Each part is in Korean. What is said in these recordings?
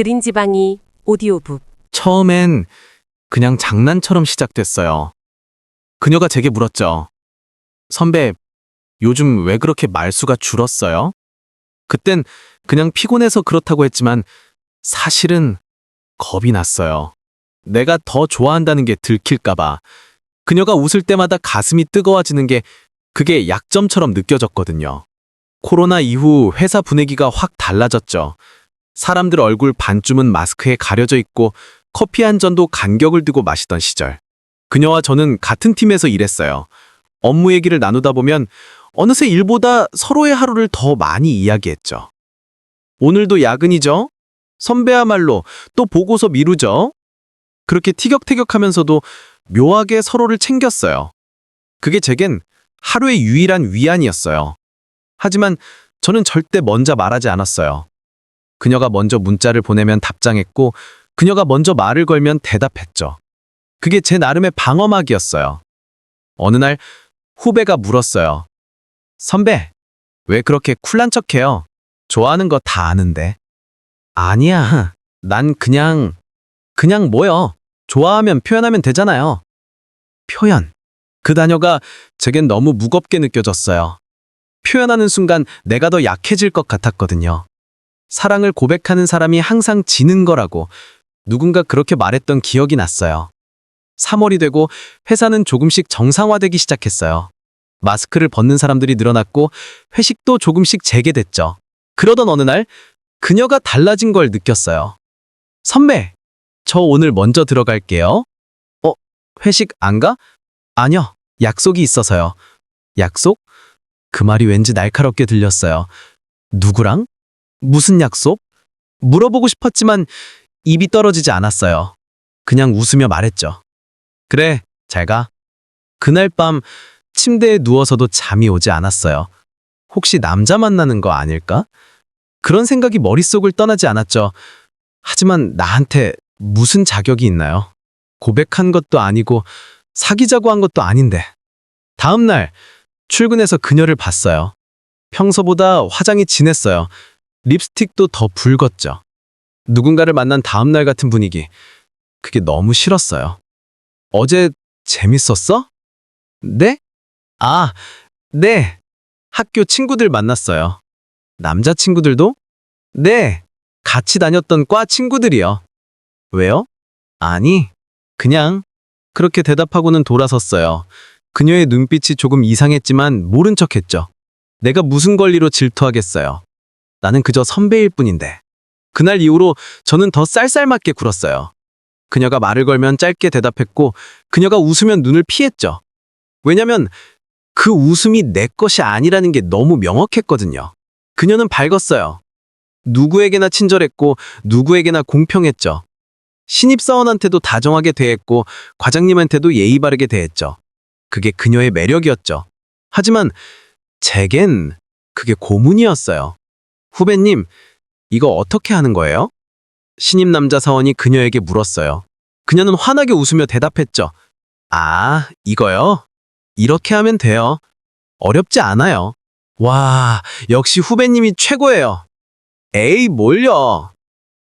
그린지방이 오디오북. 처음엔 그냥 장난처럼 시작됐어요. 그녀가 제게 물었죠. 선배, 요즘 왜 그렇게 말수가 줄었어요? 그땐 그냥 피곤해서 그렇다고 했지만 사실은 겁이 났어요. 내가 더 좋아한다는 게 들킬까봐. 그녀가 웃을 때마다 가슴이 뜨거워지는 게 그게 약점처럼 느껴졌거든요. 코로나 이후 회사 분위기가 확 달라졌죠. 사람들 얼굴 반쯤은 마스크에 가려져 있고 커피 한 잔도 간격을 두고 마시던 시절. 그녀와 저는 같은 팀에서 일했어요. 업무 얘기를 나누다 보면 어느새 일보다 서로의 하루를 더 많이 이야기했죠. 오늘도 야근이죠? 선배야말로 또 보고서 미루죠? 그렇게 티격태격하면서도 묘하게 서로를 챙겼어요. 그게 제겐 하루의 유일한 위안이었어요. 하지만 저는 절대 먼저 말하지 않았어요. 그녀가 먼저 문자를 보내면 답장했고 그녀가 먼저 말을 걸면 대답했죠. 그게 제 나름의 방어막이었어요. 어느 날 후배가 물었어요. 선배, 왜 그렇게 쿨한 척해요? 좋아하는 거 다 아는데. 아니야, 난 그냥 뭐요? 좋아하면 표현하면 되잖아요. 표현. 그 단어가 제겐 너무 무겁게 느껴졌어요. 표현하는 순간 내가 더 약해질 것 같았거든요. 사랑을 고백하는 사람이 항상 지는 거라고 누군가 그렇게 말했던 기억이 났어요. 3월이 되고 회사는 조금씩 정상화되기 시작했어요. 마스크를 벗는 사람들이 늘어났고 회식도 조금씩 재개됐죠. 그러던 어느 날 그녀가 달라진 걸 느꼈어요. 선배, 저 오늘 먼저 들어갈게요. 회식 안 가? 아니요, 약속이 있어서요. 약속? 그 말이 왠지 날카롭게 들렸어요. 누구랑? 무슨 약속? 물어보고 싶었지만 입이 떨어지지 않았어요. 그냥 웃으며 말했죠. 그래, 잘 가. 그날 밤 침대에 누워서도 잠이 오지 않았어요. 혹시 남자 만나는 거 아닐까? 그런 생각이 머릿속을 떠나지 않았죠. 하지만 나한테 무슨 자격이 있나요? 고백한 것도 아니고 사귀자고 한 것도 아닌데. 다음 날 출근해서 그녀를 봤어요. 평소보다 화장이 진했어요. 립스틱도 더 붉었죠. 누군가를 만난 다음 날 같은 분위기. 그게 너무 싫었어요. 어제 재밌었어? 네? 아, 네. 학교 친구들 만났어요. 남자친구들도? 네. 같이 다녔던 과 친구들이요. 왜요? 아니, 그냥 그렇게 대답하고는 돌아섰어요. 그녀의 눈빛이 조금 이상했지만 모른 척했죠. 내가 무슨 권리로 질투하겠어요. 나는 그저 선배일 뿐인데. 그날 이후로 저는 더 쌀쌀맞게 굴었어요. 그녀가 말을 걸면 짧게 대답했고 그녀가 웃으면 눈을 피했죠. 왜냐면 그 웃음이 내 것이 아니라는 게 너무 명확했거든요. 그녀는 밝았어요. 누구에게나 친절했고 누구에게나 공평했죠. 신입사원한테도 다정하게 대했고 과장님한테도 예의 바르게 대했죠. 그게 그녀의 매력이었죠. 하지만 제겐 그게 고문이었어요. 후배님, 이거 어떻게 하는 거예요? 신입 남자 사원이 그녀에게 물었어요. 그녀는 환하게 웃으며 대답했죠. 아, 이거요? 이렇게 하면 돼요. 어렵지 않아요. 와, 역시 후배님이 최고예요. 에이, 뭘요?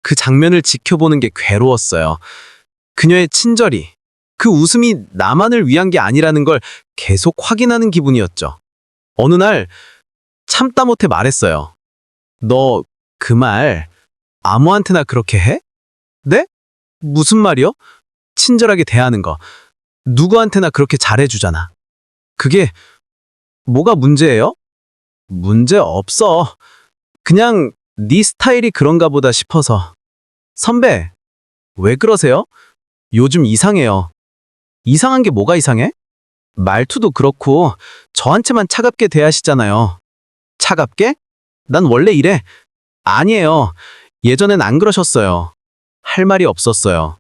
그 장면을 지켜보는 게 괴로웠어요. 그녀의 친절이, 그 웃음이 나만을 위한 게 아니라는 걸 계속 확인하는 기분이었죠. 어느 날 참다 못해 말했어요. 너 그 말 아무한테나 그렇게 해? 네? 무슨 말이요? 친절하게 대하는 거. 누구한테나 그렇게 잘해주잖아. 그게 뭐가 문제예요? 문제 없어. 그냥 네 스타일이 그런가 보다 싶어서. 선배, 왜 그러세요? 요즘 이상해요. 이상한 게 뭐가 이상해? 말투도 그렇고 저한테만 차갑게 대하시잖아요. 차갑게? 난 원래 이래. 아니에요. 예전엔 안 그러셨어요. 할 말이 없었어요.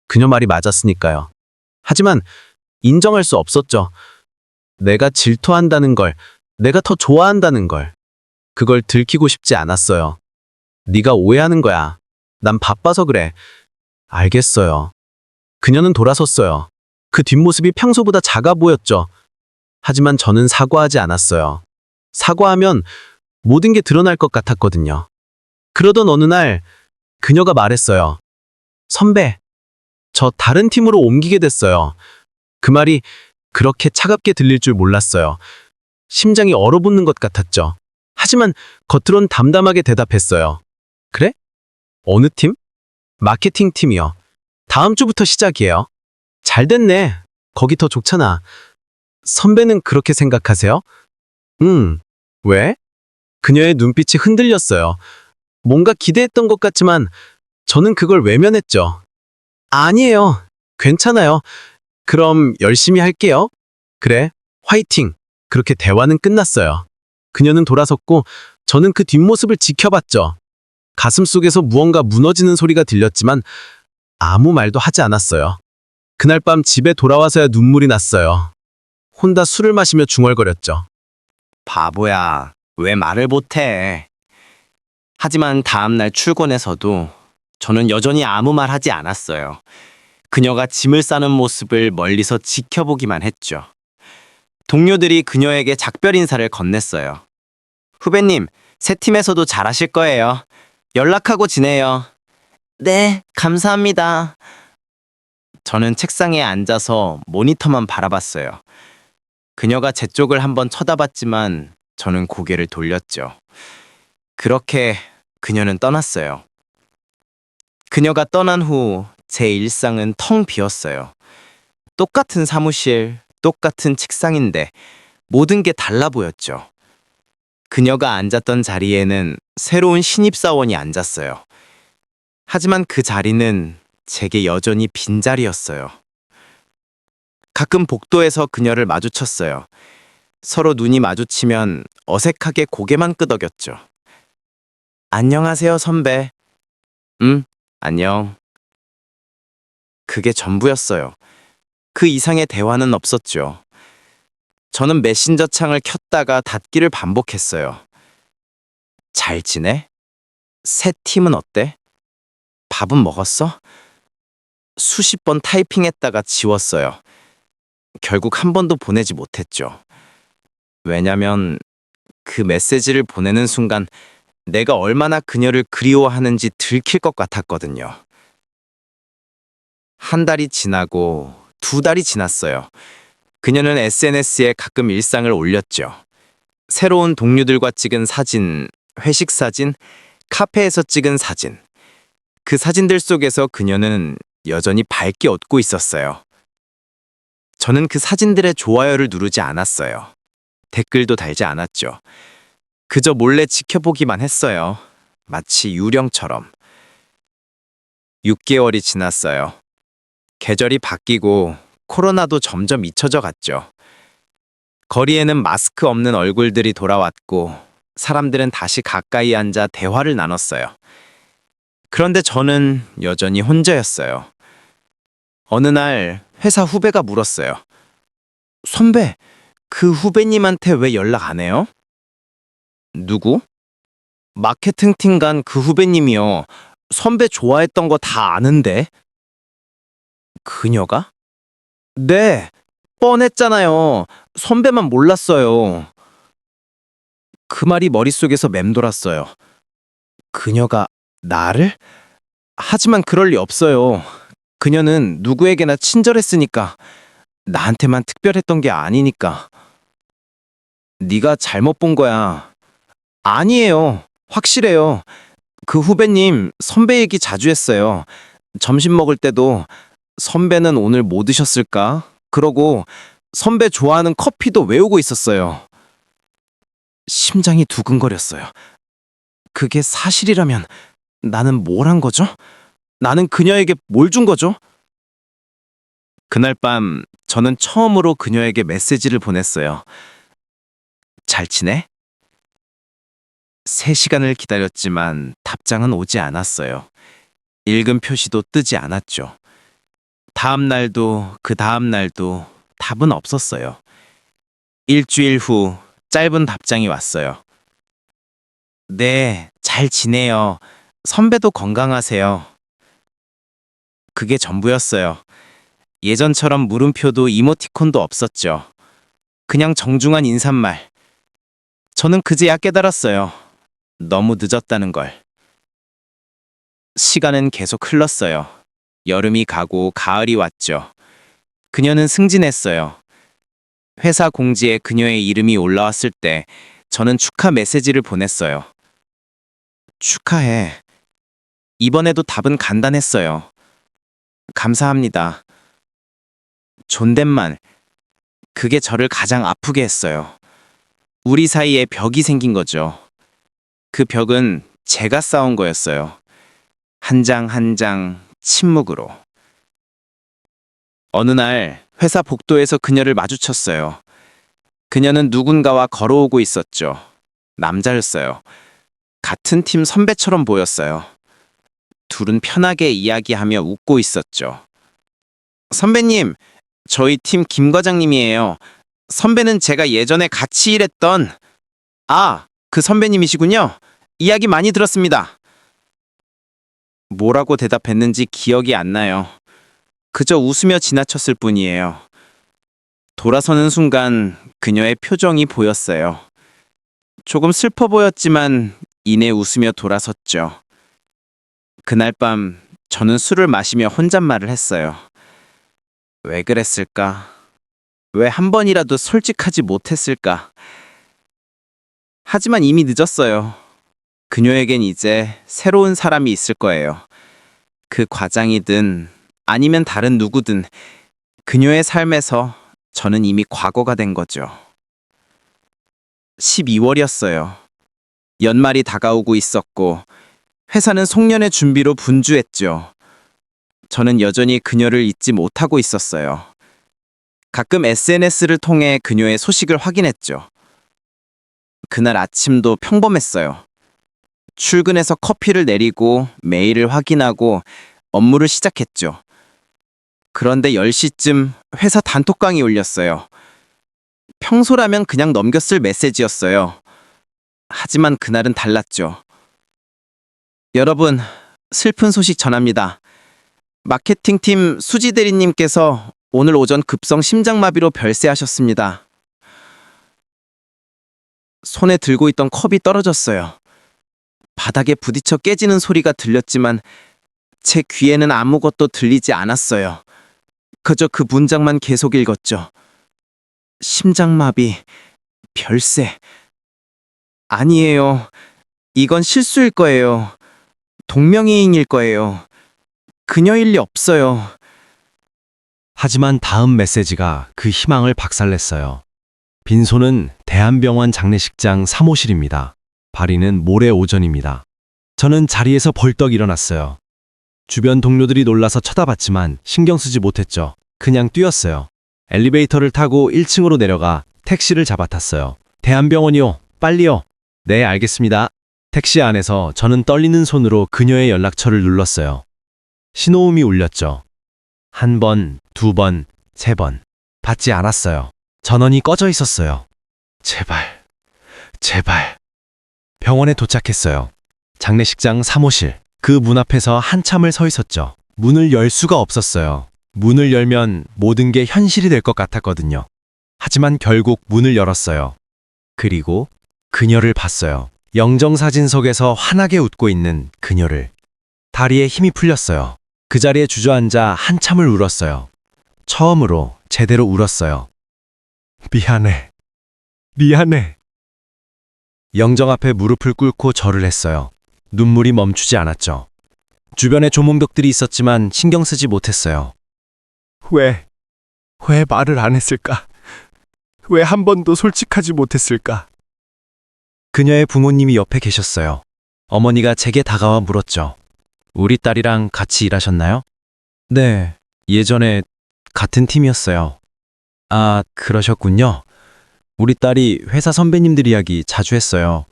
그녀 말이 맞았으니까요. 하지만 인정할 수 없었죠. 내가 질투한다는 걸, 내가 더 좋아한다는 걸. 그걸 들키고 싶지 않았어요. 네가 오해하는 거야. 난 바빠서 그래. 알겠어요. 그녀는 돌아섰어요. 그 뒷모습이 평소보다 작아 보였죠. 하지만 저는 사과하지 않았어요. 사과하면 모든 게 드러날 것 같았거든요. 그러던 어느 날 그녀가 말했어요. 선배, 저 다른 팀으로 옮기게 됐어요. 그 말이 그렇게 차갑게 들릴 줄 몰랐어요. 심장이 얼어붙는 것 같았죠. 하지만 겉으론 담담하게 대답했어요. 그래? 어느 팀? 마케팅 팀이요. 다음 주부터 시작이에요. 잘 됐네. 거기 더 좋잖아. 선배는 그렇게 생각하세요? 왜? 그녀의 눈빛이 흔들렸어요. 뭔가 기대했던 것 같지만 저는 그걸 외면했죠. 아니에요. 괜찮아요. 그럼 열심히 할게요. 그래, 화이팅. 그렇게 대화는 끝났어요. 그녀는 돌아섰고 저는 그 뒷모습을 지켜봤죠. 가슴속에서 무언가 무너지는 소리가 들렸지만 아무 말도 하지 않았어요. 그날 밤 집에 돌아와서야 눈물이 났어요. 혼자 술을 마시며 중얼거렸죠. 바보야, 왜 말을 못해? 하지만 다음날 출근해서도 저는 여전히 아무 말 하지 않았어요. 그녀가 짐을 싸는 모습을 멀리서 지켜보기만 했죠. 동료들이 그녀에게 작별 인사를 건넸어요. 후배님, 새 팀에서도 잘하실 거예요. 연락하고 지내요. 네, 감사합니다. 저는 책상에 앉아서 모니터만 바라봤어요. 그녀가 제 쪽을 한번 쳐다봤지만 저는 고개를 돌렸죠. 그렇게 그녀는 떠났어요. 그녀가 떠난 후 제 일상은 텅 비었어요. 똑같은 사무실, 똑같은 책상인데 모든 게 달라 보였죠. 그녀가 앉았던 자리에는 새로운 신입사원이 앉았어요. 하지만 그 자리는 제게 여전히 빈자리였어요. 가끔 복도에서 그녀를 마주쳤어요. 서로 눈이 마주치면 어색하게 고개만 끄덕였죠. 안녕하세요, 선배. 안녕. 그게 전부였어요. 그 이상의 대화는 없었죠. 저는 메신저 창을 켰다가 닫기를 반복했어요. 잘 지내? 새 팀은 어때? 밥은 먹었어? 수십 번 타이핑했다가 지웠어요. 결국 한 번도 보내지 못했죠. 왜냐면 그 메시지를 보내는 순간 내가 얼마나 그녀를 그리워하는지 들킬 것 같았거든요. 한 달이 지나고 두 달이 지났어요. 그녀는 SNS에 가끔 일상을 올렸죠. 새로운 동료들과 찍은 사진, 회식 사진, 카페에서 찍은 사진. 그 사진들 속에서 그녀는 여전히 밝게 웃고 있었어요. 저는 그 사진들의 좋아요를 누르지 않았어요. 댓글도 달지 않았죠. 그저 몰래 지켜보기만 했어요. 마치 유령처럼. 6개월이 지났어요. 계절이 바뀌고 코로나도 점점 잊혀져 갔죠. 거리에는 마스크 없는 얼굴들이 돌아왔고 사람들은 다시 가까이 앉아 대화를 나눴어요. 그런데 저는 여전히 혼자였어요. 어느 날 회사 후배가 물었어요. 선배, 그 후배님한테 왜 연락 안 해요? 누구? 마케팅팀 간 그 후배님이요. 선배 좋아했던 거 다 아는데. 그녀가? 네, 뻔했잖아요. 선배만 몰랐어요. 그 말이 머릿속에서 맴돌았어요. 그녀가 나를? 하지만 그럴 리 없어요. 그녀는 누구에게나 친절했으니까. 나한테만 특별했던 게 아니니까. 네가 잘못 본 거야. 아니에요. 확실해요. 그 후배님 선배 얘기 자주 했어요. 점심 먹을 때도 선배는 오늘 뭐 드셨을까? 그러고 선배 좋아하는 커피도 외우고 있었어요. 심장이 두근거렸어요. 그게 사실이라면 나는 뭘 한 거죠? 나는 그녀에게 뭘 준 거죠? 그날 밤 저는 처음으로 그녀에게 메시지를 보냈어요. 잘 지내? 3시간을 기다렸지만 답장은 오지 않았어요. 읽은 표시도 뜨지 않았죠. 다음 날도 그 다음 날도 답은 없었어요. 일주일 후 짧은 답장이 왔어요. 네, 잘 지내요. 선배도 건강하세요. 그게 전부였어요. 예전처럼 물음표도 이모티콘도 없었죠. 그냥 정중한 인사말. 저는 그제야 깨달았어요. 너무 늦었다는 걸. 시간은 계속 흘렀어요. 여름이 가고 가을이 왔죠. 그녀는 승진했어요. 회사 공지에 그녀의 이름이 올라왔을 때 저는 축하 메시지를 보냈어요. 축하해. 이번에도 답은 간단했어요. 감사합니다. 존댓말. 그게 저를 가장 아프게 했어요. 우리 사이에 벽이 생긴 거죠. 그 벽은 제가 쌓은 거였어요. 한 장 한 장 침묵으로. 어느 날 회사 복도에서 그녀를 마주쳤어요. 그녀는 누군가와 걸어오고 있었죠. 남자였어요. 같은 팀 선배처럼 보였어요. 둘은 편하게 이야기하며 웃고 있었죠. 선배님, 저희 팀 김 과장님이에요. 선배는 제가 예전에 같이 일했던... 아, 그 선배님이시군요. 이야기 많이 들었습니다. 뭐라고 대답했는지 기억이 안 나요. 그저 웃으며 지나쳤을 뿐이에요. 돌아서는 순간 그녀의 표정이 보였어요. 조금 슬퍼 보였지만 이내 웃으며 돌아섰죠. 그날 밤 저는 술을 마시며 혼잣말을 했어요. 왜 그랬을까? 왜 한 번이라도 솔직하지 못했을까? 하지만 이미 늦었어요. 그녀에겐 이제 새로운 사람이 있을 거예요. 그 과장이든 아니면 다른 누구든 그녀의 삶에서 저는 이미 과거가 된 거죠. 12월이었어요. 연말이 다가오고 있었고 회사는 송년회 준비로 분주했죠. 저는 여전히 그녀를 잊지 못하고 있었어요. 가끔 SNS를 통해 그녀의 소식을 확인했죠. 그날 아침도 평범했어요. 출근해서 커피를 내리고 메일을 확인하고 업무를 시작했죠. 그런데 10시쯤 회사 단톡방이 울렸어요. 평소라면 그냥 넘겼을 메시지였어요. 하지만 그날은 달랐죠. 여러분, 슬픈 소식 전합니다. 마케팅팀 수지 대리님께서 오늘 오전 급성 심장마비로 별세하셨습니다. 손에 들고 있던 컵이 떨어졌어요. 바닥에 부딪혀 깨지는 소리가 들렸지만 제 귀에는 아무것도 들리지 않았어요. 그저 그 문장만 계속 읽었죠. 심장마비, 별세. 아니에요. 이건 실수일 거예요. 동명이인일 거예요. 그녀일 리 없어요. 하지만 다음 메시지가 그 희망을 박살냈어요. 빈소는 대한병원 장례식장 3호실입니다. 발인은 모레 오전입니다. 저는 자리에서 벌떡 일어났어요. 주변 동료들이 놀라서 쳐다봤지만 신경 쓰지 못했죠. 그냥 뛰었어요. 엘리베이터를 타고 1층으로 내려가 택시를 잡아탔어요. 대한병원이요. 빨리요. 네, 알겠습니다. 택시 안에서 저는 떨리는 손으로 그녀의 연락처를 눌렀어요. 신호음이 울렸죠. 한 번, 두 번, 세 번. 받지 않았어요. 전원이 꺼져 있었어요. 제발, 제발. 병원에 도착했어요. 장례식장 3호실. 그 문 앞에서 한참을 서 있었죠. 문을 열 수가 없었어요. 문을 열면 모든 게 현실이 될 것 같았거든요. 하지만 결국 문을 열었어요. 그리고 그녀를 봤어요. 영정사진 속에서 환하게 웃고 있는 그녀를. 다리에 힘이 풀렸어요. 그 자리에 주저앉아 한참을 울었어요. 처음으로 제대로 울었어요. 미안해. 미안해. 영정 앞에 무릎을 꿇고 절을 했어요. 눈물이 멈추지 않았죠. 주변에 조문객들이 있었지만 신경 쓰지 못했어요. 왜 말을 안 했을까? 왜 한 번도 솔직하지 못했을까? 그녀의 부모님이 옆에 계셨어요. 어머니가 제게 다가와 물었죠. 우리 딸이랑 같이 일하셨나요? 네, 예전에 같은 팀이었어요. 아, 그러셨군요. 우리 딸이 회사 선배님들 이야기 자주 했어요.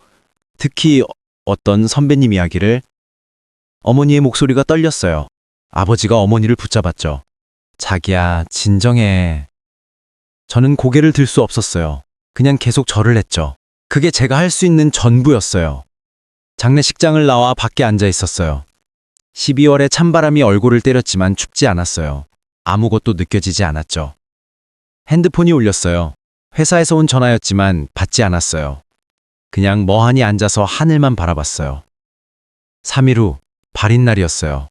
특히 어떤 선배님 이야기를. 어머니의 목소리가 떨렸어요. 아버지가 어머니를 붙잡았죠. 자기야, 진정해. 저는 고개를 들 수 없었어요. 그냥 계속 절을 했죠. 그게 제가 할 수 있는 전부였어요. 장례식장을 나와 밖에 앉아 있었어요. 12월에 찬바람이 얼굴을 때렸지만 춥지 않았어요. 아무것도 느껴지지 않았죠. 핸드폰이 울렸어요. 회사에서 온 전화였지만 받지 않았어요. 그냥 멍하니 앉아서 하늘만 바라봤어요. 3일 후 발인 날이었어요.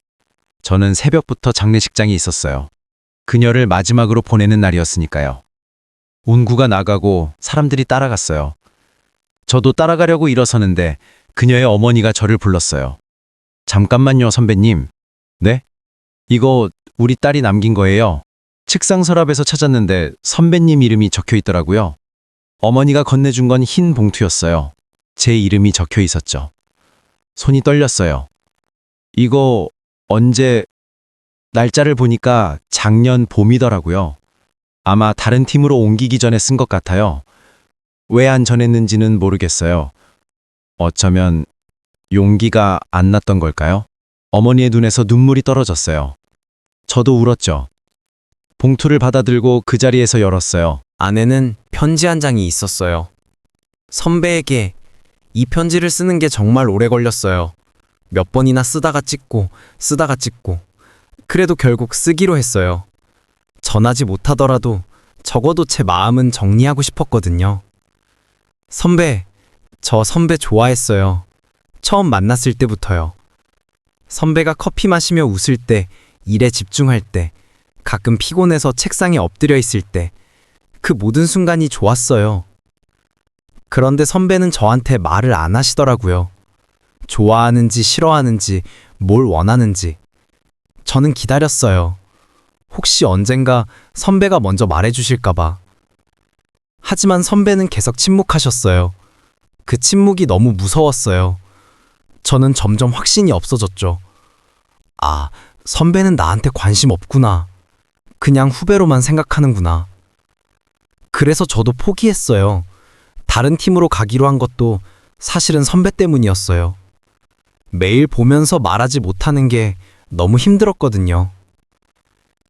저는 새벽부터 장례식장에 있었어요. 그녀를 마지막으로 보내는 날이었으니까요. 운구가 나가고 사람들이 따라갔어요. 저도 따라가려고 일어서는데 그녀의 어머니가 저를 불렀어요. 잠깐만요, 선배님. 네? 이거 우리 딸이 남긴 거예요. 책상 서랍에서 찾았는데 선배님 이름이 적혀 있더라고요. 어머니가 건네준 건 흰 봉투였어요. 제 이름이 적혀 있었죠. 손이 떨렸어요. 이거 언제, 날짜를 보니까 작년 봄이더라고요. 아마 다른 팀으로 옮기기 전에 쓴 것 같아요. 왜 안 전했는지는 모르겠어요. 어쩌면 용기가 안 났던 걸까요? 어머니의 눈에서 눈물이 떨어졌어요. 저도 울었죠. 봉투를 받아들고 그 자리에서 열었어요. 안에는 편지 한 장이 있었어요. 선배에게 이 편지를 쓰는 게 정말 오래 걸렸어요. 몇 번이나 쓰다가 찍고 쓰다가 찍고 그래도 결국 쓰기로 했어요. 전하지 못하더라도 적어도 제 마음은 정리하고 싶었거든요. 선배, 저 선배 좋아했어요. 처음 만났을 때부터요. 선배가 커피 마시며 웃을 때, 일에 집중할 때, 가끔 피곤해서 책상에 엎드려 있을 때, 그 모든 순간이 좋았어요. 그런데 선배는 저한테 말을 안 하시더라고요. 좋아하는지 싫어하는지 뭘 원하는지. 저는 기다렸어요. 혹시 언젠가 선배가 먼저 말해주실까봐. 하지만 선배는 계속 침묵하셨어요. 그 침묵이 너무 무서웠어요. 저는 점점 확신이 없어졌죠. 아, 선배는 나한테 관심 없구나. 그냥 후배로만 생각하는구나. 그래서 저도 포기했어요. 다른 팀으로 가기로 한 것도 사실은 선배 때문이었어요. 매일 보면서 말하지 못하는 게 너무 힘들었거든요.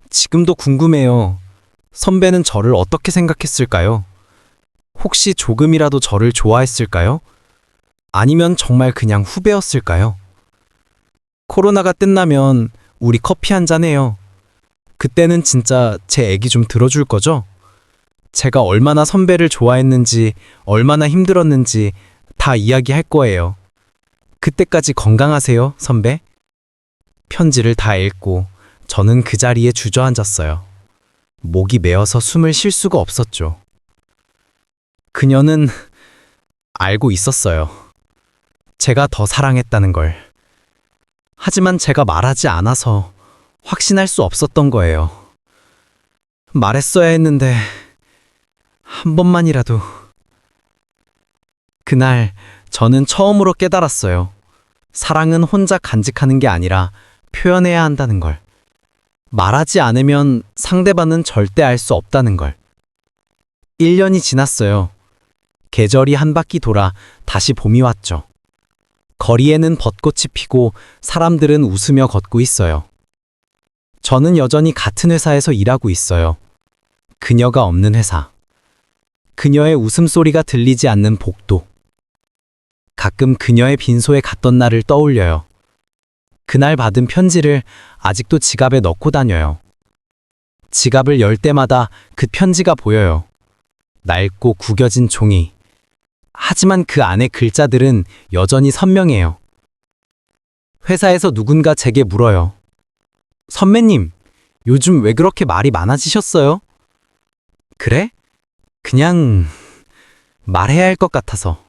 지금도 궁금해요. 선배는 저를 어떻게 생각했을까요? 혹시 조금이라도 저를 좋아했을까요? 아니면 정말 그냥 후배였을까요? 코로나가 끝나면 우리 커피 한잔 해요. 그때는 진짜 제 얘기 좀 들어줄 거죠? 제가 얼마나 선배를 좋아했는지, 얼마나 힘들었는지 다 이야기할 거예요. 그때까지 건강하세요, 선배. 편지를 다 읽고 저는 그 자리에 주저앉았어요. 목이 메어서 숨을 쉴 수가 없었죠. 그녀는 알고 있었어요. 제가 더 사랑했다는 걸. 하지만 제가 말하지 않아서 확신할 수 없었던 거예요. 말했어야 했는데 한 번만이라도. 그날 저는 처음으로 깨달았어요. 사랑은 혼자 간직하는 게 아니라 표현해야 한다는 걸. 말하지 않으면 상대방은 절대 알 수 없다는 걸. 1년이 지났어요. 계절이 한 바퀴 돌아 다시 봄이 왔죠. 거리에는 벚꽃이 피고 사람들은 웃으며 걷고 있어요. 저는 여전히 같은 회사에서 일하고 있어요. 그녀가 없는 회사. 그녀의 웃음소리가 들리지 않는 복도. 가끔 그녀의 빈소에 갔던 날을 떠올려요. 그날 받은 편지를 아직도 지갑에 넣고 다녀요. 지갑을 열 때마다 그 편지가 보여요. 낡고 구겨진 종이. 하지만 그 안에 글자들은 여전히 선명해요. 회사에서 누군가 제게 물어요. 선배님, 요즘 왜 그렇게 말이 많아지셨어요? 그래? 그냥 말해야 할 것 같아서.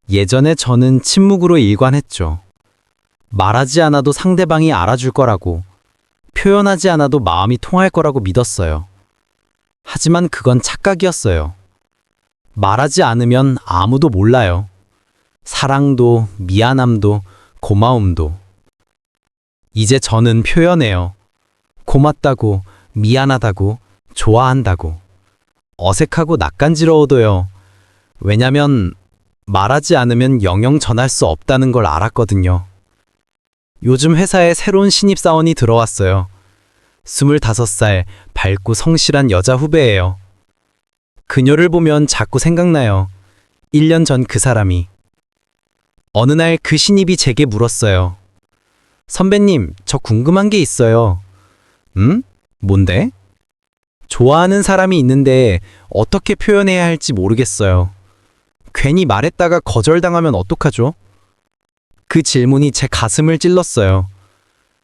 예전에 저는 침묵으로 일관했죠. 말하지 않아도 상대방이 알아줄 거라고, 표현하지 않아도 마음이 통할 거라고 믿었어요. 하지만 그건 착각이었어요. 말하지 않으면 아무도 몰라요. 사랑도, 미안함도, 고마움도. 이제 저는 표현해요. 고맙다고, 미안하다고, 좋아한다고. 어색하고 낯간지러워도요. 왜냐면 말하지 않으면 영영 전할 수 없다는 걸 알았거든요. 요즘 회사에 새로운 신입사원이 들어왔어요. 25살 밝고 성실한 여자 후배예요. 그녀를 보면 자꾸 생각나요. 1년 전 그 사람이. 어느 날 그 신입이 제게 물었어요. 선배님, 저 궁금한 게 있어요. 뭔데? 좋아하는 사람이 있는데 어떻게 표현해야 할지 모르겠어요. 괜히 말했다가 거절당하면 어떡하죠? 그 질문이 제 가슴을 찔렀어요.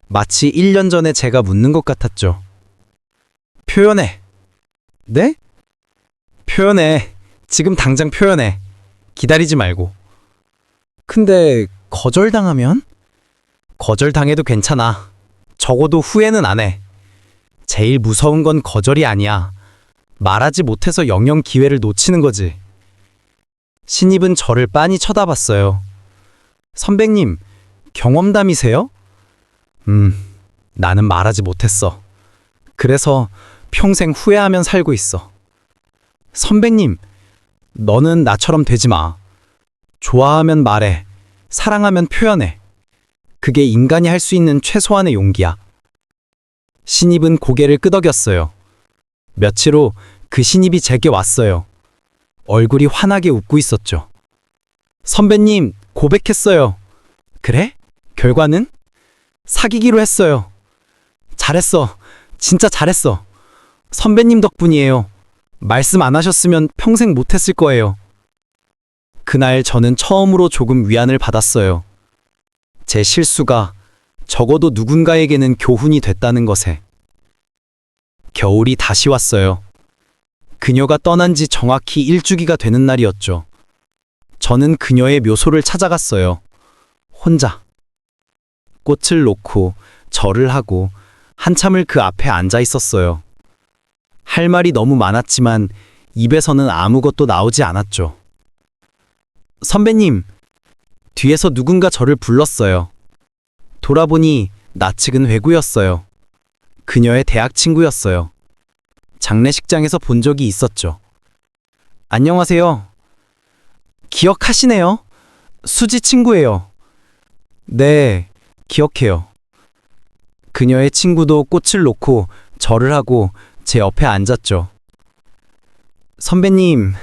마치 1년 전에 제가 묻는 것 같았죠. 표현해. 네? 표현해. 지금 당장 표현해. 기다리지 말고. 근데 거절당하면? 거절당해도 괜찮아. 적어도 후회는 안 해. 제일 무서운 건 거절이 아니야. 말하지 못해서 영영 기회를 놓치는 거지. 신입은 저를 빤히 쳐다봤어요. 선배님, 경험담이세요? 나는 말하지 못했어. 그래서 평생 후회하면 살고 있어. 선배님, 너는 나처럼 되지 마. 좋아하면 말해. 사랑하면 표현해. 그게 인간이 할 수 있는 최소한의 용기야. 신입은 고개를 끄덕였어요. 며칠 후 그 신입이 제게 왔어요. 얼굴이 환하게 웃고 있었죠. 선배님, 고백했어요. 그래? 결과는? 사귀기로 했어요. 잘했어. 진짜 잘했어. 선배님 덕분이에요. 말씀 안 하셨으면 평생 못했을 거예요. 그날 저는 처음으로 조금 위안을 받았어요. 제 실수가 적어도 누군가에게는 교훈이 됐다는 것에. 겨울이 다시 왔어요. 그녀가 떠난 지 정확히 1주기가 되는 날이었죠. 저는 그녀의 묘소를 찾아갔어요. 혼자. 꽃을 놓고 절을 하고 한참을 그 앞에 앉아 있었어요. 할 말이 너무 많았지만 입에서는 아무것도 나오지 않았죠. 선배님, 뒤에서 누군가 저를 불렀어요. 돌아보니 낯익은 회구였어요. 그녀의 대학 친구였어요. 장례식장에서 본 적이 있었죠. 안녕하세요. 기억하시네요? 수지 친구예요. 네, 기억해요. 그녀의 친구도 꽃을 놓고 절을 하고 제 옆에 앉았죠. 선배님,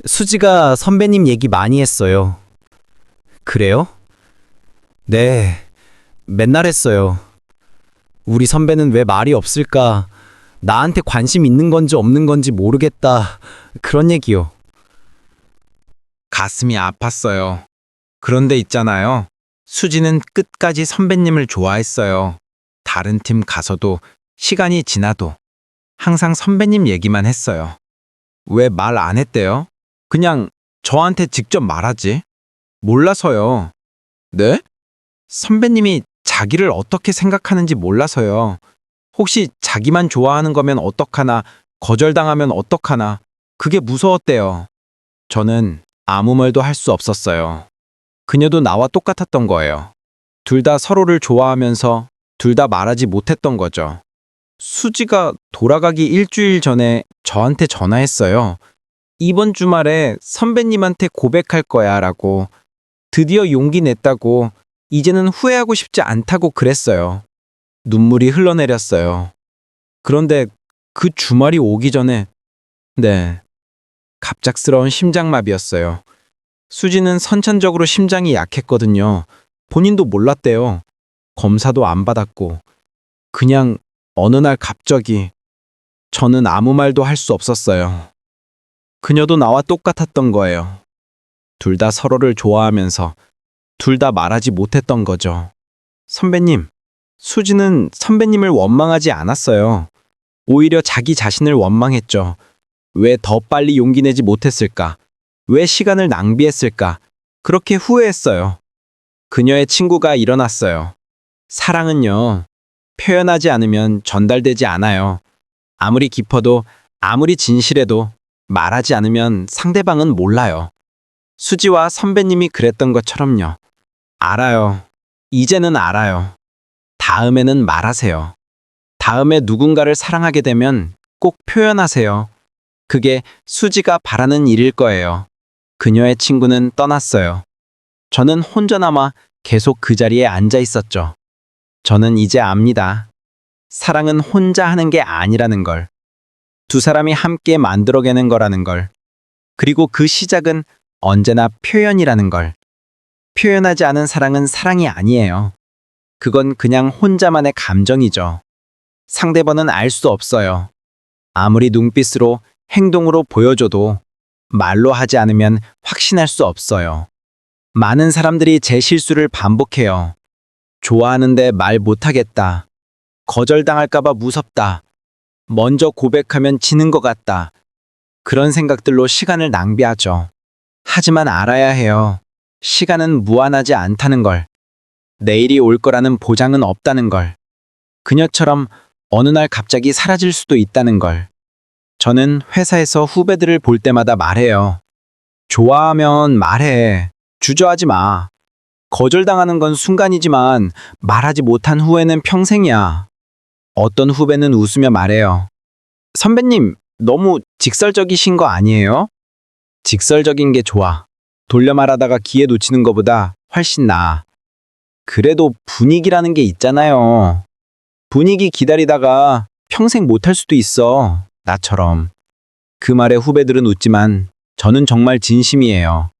수지가 선배님 얘기 많이 했어요. 그래요? 네, 맨날 했어요. 우리 선배는 왜 말이 없을까? 나한테 관심 있는 건지 없는 건지 모르겠다. 그런 얘기요. 가슴이 아팠어요. 그런데 있잖아요. 수지는 끝까지 선배님을 좋아했어요. 다른 팀 가서도 시간이 지나도 항상 선배님 얘기만 했어요. 왜 말 안 했대요? 그냥 저한테 직접 말하지. 몰라서요. 네? 선배님이 자기를 어떻게 생각하는지 몰라서요. 혹시 자기만 좋아하는 거면 어떡하나, 거절당하면 어떡하나, 그게 무서웠대요. 저는 아무 말도 할 수 없었어요. 그녀도 나와 똑같았던 거예요. 둘 다 서로를 좋아하면서 둘 다 말하지 못했던 거죠. 수지가 돌아가기 일주일 전에 저한테 전화했어요. 이번 주말에 선배님한테 고백할 거야 라고. 드디어 용기 냈다고, 이제는 후회하고 싶지 않다고 그랬어요. 눈물이 흘러내렸어요. 그런데 그 주말이 오기 전에, 갑작스러운 심장마비였어요. 수지는 선천적으로 심장이 약했거든요. 본인도 몰랐대요. 검사도 안 받았고. 그냥 어느 날 갑자기 저는 아무 말도 할 수 없었어요. 그녀도 나와 똑같았던 거예요. 둘 다 서로를 좋아하면서 둘 다 말하지 못했던 거죠. 선배님, 수지는 선배님을 원망하지 않았어요. 오히려 자기 자신을 원망했죠. 왜 더 빨리 용기 내지 못했을까? 왜 시간을 낭비했을까? 그렇게 후회했어요. 그녀의 친구가 일어났어요. 사랑은요, 표현하지 않으면 전달되지 않아요. 아무리 깊어도, 아무리 진실해도 말하지 않으면 상대방은 몰라요. 수지와 선배님이 그랬던 것처럼요. 알아요. 이제는 알아요. 다음에는 말하세요. 다음에 누군가를 사랑하게 되면 꼭 표현하세요. 그게 수지가 바라는 일일 거예요. 그녀의 친구는 떠났어요. 저는 혼자 남아 계속 그 자리에 앉아 있었죠. 저는 이제 압니다. 사랑은 혼자 하는 게 아니라는 걸. 두 사람이 함께 만들어내는 거라는 걸. 그리고 그 시작은 언제나 표현이라는 걸. 표현하지 않은 사랑은 사랑이 아니에요. 그건 그냥 혼자만의 감정이죠. 상대방은 알 수 없어요. 아무리 눈빛으로, 행동으로 보여줘도 말로 하지 않으면 확신할 수 없어요. 많은 사람들이 제 실수를 반복해요. 좋아하는데 말 못하겠다. 거절당할까봐 무섭다. 먼저 고백하면 지는 것 같다. 그런 생각들로 시간을 낭비하죠. 하지만 알아야 해요. 시간은 무한하지 않다는 걸. 내일이 올 거라는 보장은 없다는 걸. 그녀처럼 어느 날 갑자기 사라질 수도 있다는 걸. 저는 회사에서 후배들을 볼 때마다 말해요. 좋아하면 말해. 주저하지 마. 거절당하는 건 순간이지만 말하지 못한 후회는 평생이야. 어떤 후배는 웃으며 말해요. 선배님, 너무 직설적이신 거 아니에요? 직설적인 게 좋아. 돌려 말하다가 기회 놓치는 것보다 훨씬 나아. 그래도 분위기라는 게 있잖아요. 분위기 기다리다가 평생 못할 수도 있어. 나처럼. 그 말에 후배들은 웃지만 저는 정말 진심이에요.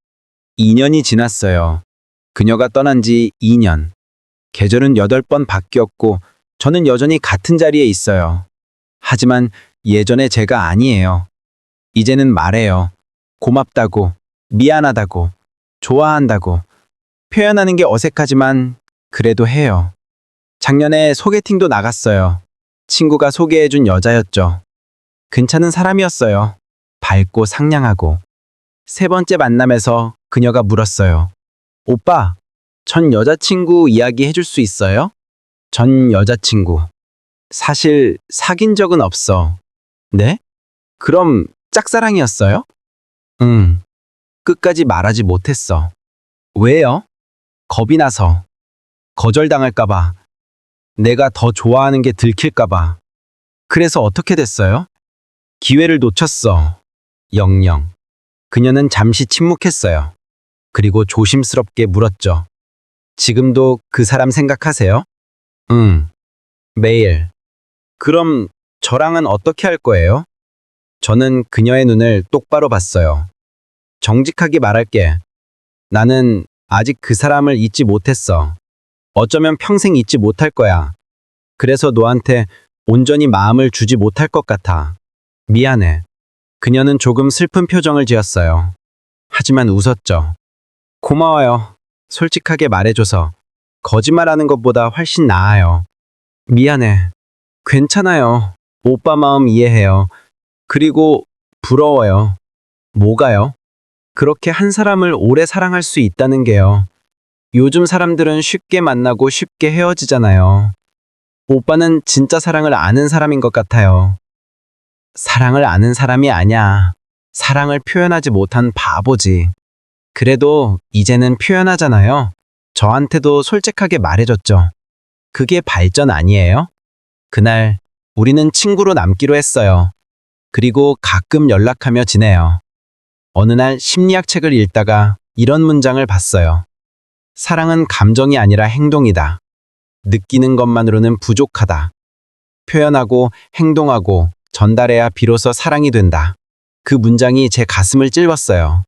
2년이 지났어요. 그녀가 떠난 지 2년. 계절은 8번 바뀌었고 저는 여전히 같은 자리에 있어요. 하지만 예전의 제가 아니에요. 이제는 말해요. 고맙다고, 미안하다고, 좋아한다고. 표현하는 게 어색하지만 그래도 해요. 작년에 소개팅도 나갔어요. 친구가 소개해준 여자였죠. 괜찮은 사람이었어요. 밝고 상냥하고. 세 번째 만남에서 그녀가 물었어요. 오빠, 전 여자친구 이야기 해줄 수 있어요? 전 여자친구. 사실 사귄 적은 없어. 네? 그럼 짝사랑이었어요? 응. 끝까지 말하지 못했어. 왜요? 겁이 나서. 거절당할까봐. 내가 더 좋아하는 게 들킬까봐. 그래서 어떻게 됐어요? 기회를 놓쳤어. 영영. 그녀는 잠시 침묵했어요. 그리고 조심스럽게 물었죠. 지금도 그 사람 생각하세요? 응. 매일. 그럼 저랑은 어떻게 할 거예요? 저는 그녀의 눈을 똑바로 봤어요. 정직하게 말할게. 나는 아직 그 사람을 잊지 못했어. 어쩌면 평생 잊지 못할 거야. 그래서 너한테 온전히 마음을 주지 못할 것 같아. 미안해. 그녀는 조금 슬픈 표정을 지었어요. 하지만 웃었죠. 고마워요. 솔직하게 말해줘서. 거짓말하는 것보다 훨씬 나아요. 미안해. 괜찮아요. 오빠 마음 이해해요. 그리고 부러워요. 뭐가요? 그렇게 한 사람을 오래 사랑할 수 있다는 게요. 요즘 사람들은 쉽게 만나고 쉽게 헤어지잖아요. 오빠는 진짜 사랑을 아는 사람인 것 같아요. 사랑을 아는 사람이 아냐. 사랑을 표현하지 못한 바보지. 그래도 이제는 표현하잖아요. 저한테도 솔직하게 말해줬죠. 그게 발전 아니에요? 그날 우리는 친구로 남기로 했어요. 그리고 가끔 연락하며 지내요. 어느 날 심리학 책을 읽다가 이런 문장을 봤어요. 사랑은 감정이 아니라 행동이다. 느끼는 것만으로는 부족하다. 표현하고 행동하고 전달해야 비로소 사랑이 된다. 그 문장이 제 가슴을 찔렀어요.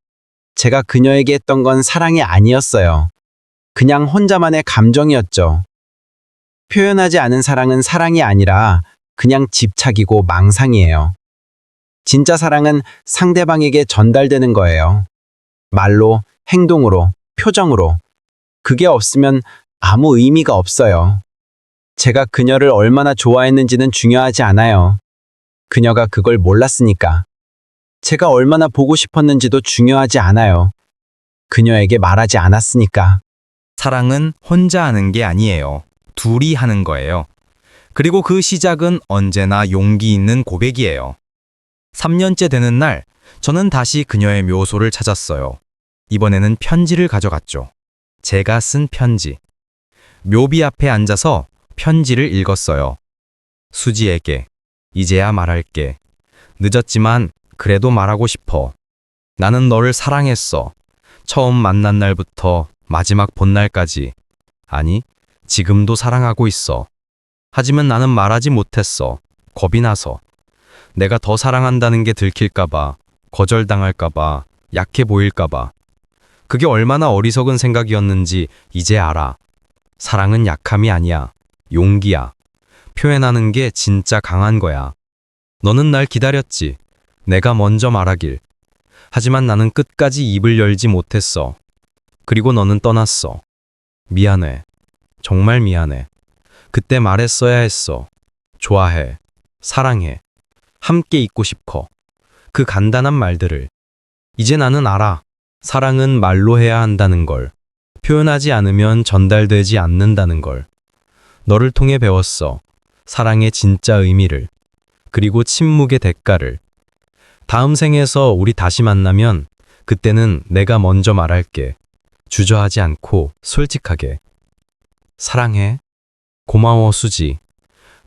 제가 그녀에게 했던 건 사랑이 아니었어요. 그냥 혼자만의 감정이었죠. 표현하지 않은 사랑은 사랑이 아니라 그냥 집착이고 망상이에요. 진짜 사랑은 상대방에게 전달되는 거예요. 말로, 행동으로, 표정으로. 그게 없으면 아무 의미가 없어요. 제가 그녀를 얼마나 좋아했는지는 중요하지 않아요. 그녀가 그걸 몰랐으니까. 제가 얼마나 보고 싶었는지도 중요하지 않아요. 그녀에게 말하지 않았으니까. 사랑은 혼자 하는 게 아니에요. 둘이 하는 거예요. 그리고 그 시작은 언제나 용기 있는 고백이에요. 3년째 되는 날, 저는 다시 그녀의 묘소를 찾았어요. 이번에는 편지를 가져갔죠. 제가 쓴 편지. 묘비 앞에 앉아서 편지를 읽었어요. 수지에게, 이제야 말할게. 늦었지만 그래도 말하고 싶어. 나는 너를 사랑했어. 처음 만난 날부터 마지막 본 날까지. 아니, 지금도 사랑하고 있어. 하지만 나는 말하지 못했어. 겁이 나서. 내가 더 사랑한다는 게 들킬까봐, 거절당할까봐, 약해 보일까봐. 그게 얼마나 어리석은 생각이었는지 이제 알아. 사랑은 약함이 아니야. 용기야. 표현하는 게 진짜 강한 거야. 너는 날 기다렸지. 내가 먼저 말하길. 하지만 나는 끝까지 입을 열지 못했어. 그리고 너는 떠났어. 미안해. 정말 미안해. 그때 말했어야 했어. 좋아해. 사랑해. 함께 있고 싶어. 그 간단한 말들을. 이제 나는 알아. 사랑은 말로 해야 한다는 걸. 표현하지 않으면 전달되지 않는다는 걸. 너를 통해 배웠어. 사랑의 진짜 의미를. 그리고 침묵의 대가를. 다음 생에서 우리 다시 만나면 그때는 내가 먼저 말할게. 주저하지 않고 솔직하게. 사랑해. 고마워, 수지.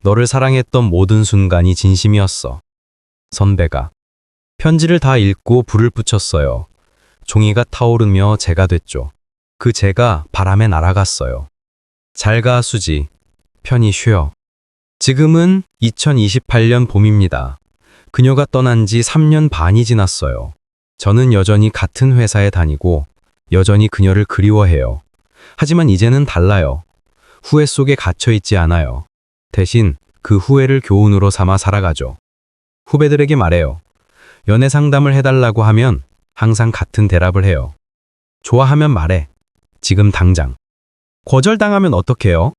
너를 사랑했던 모든 순간이 진심이었어. 선배가. 편지를 다 읽고 불을 붙였어요. 종이가 타오르며 재가 됐죠. 그 재가 바람에 날아갔어요. 잘 가, 수지. 편히 쉬어. 지금은 2028년 봄입니다. 그녀가 떠난 지 3년 반이 지났어요. 저는 여전히 같은 회사에 다니고 여전히 그녀를 그리워해요. 하지만 이제는 달라요. 후회 속에 갇혀 있지 않아요. 대신 그 후회를 교훈으로 삼아 살아가죠. 후배들에게 말해요. 연애 상담을 해달라고 하면 항상 같은 대답을 해요. 좋아하면 말해. 지금 당장. 거절당하면 어떡해요?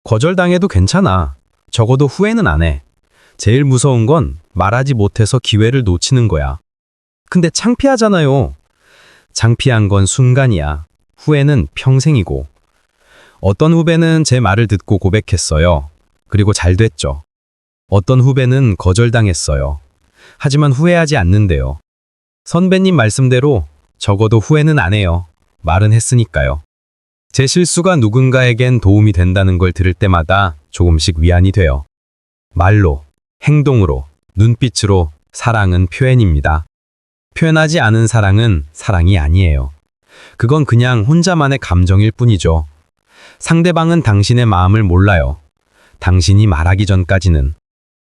거절당해도 괜찮아. 적어도 후회는 안 해. 제일 무서운 건 말하지 못해서 기회를 놓치는 거야. 근데 창피하잖아요. 창피한 건 순간이야. 후회는 평생이고. 어떤 후배는 제 말을 듣고 고백했어요. 그리고 잘 됐죠. 어떤 후배는 거절당했어요. 하지만 후회하지 않는데요. 선배님 말씀대로 적어도 후회는 안 해요. 말은 했으니까요. 제 실수가 누군가에겐 도움이 된다는 걸 들을 때마다 조금씩 위안이 돼요. 말로, 행동으로, 눈빛으로 사랑은 표현입니다. 표현하지 않은 사랑은 사랑이 아니에요. 그건 그냥 혼자만의 감정일 뿐이죠. 상대방은 당신의 마음을 몰라요. 당신이 말하기 전까지는.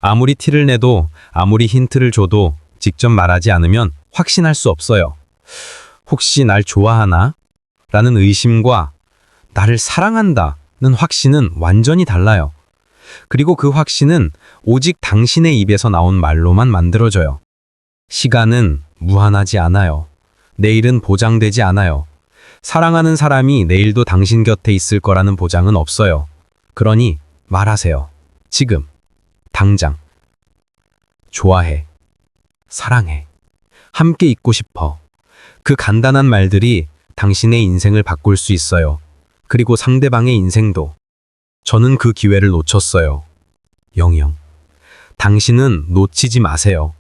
아무리 티를 내도 아무리 힌트를 줘도 직접 말하지 않으면 확신할 수 없어요. 혹시 날 좋아하나? 라는 의심과 나를 사랑한다는 확신은 완전히 달라요. 그리고 그 확신은 오직 당신의 입에서 나온 말로만 만들어져요. 시간은 무한하지 않아요. 내일은 보장되지 않아요. 사랑하는 사람이 내일도 당신 곁에 있을 거라는 보장은 없어요. 그러니 말하세요. 지금, 당장. 좋아해. 사랑해. 함께 있고 싶어. 그 간단한 말들이 당신의 인생을 바꿀 수 있어요. 그리고 상대방의 인생도. 저는 그 기회를 놓쳤어요. 영영. 당신은 놓치지 마세요.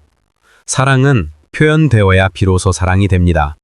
사랑은 표현되어야 비로소 사랑이 됩니다.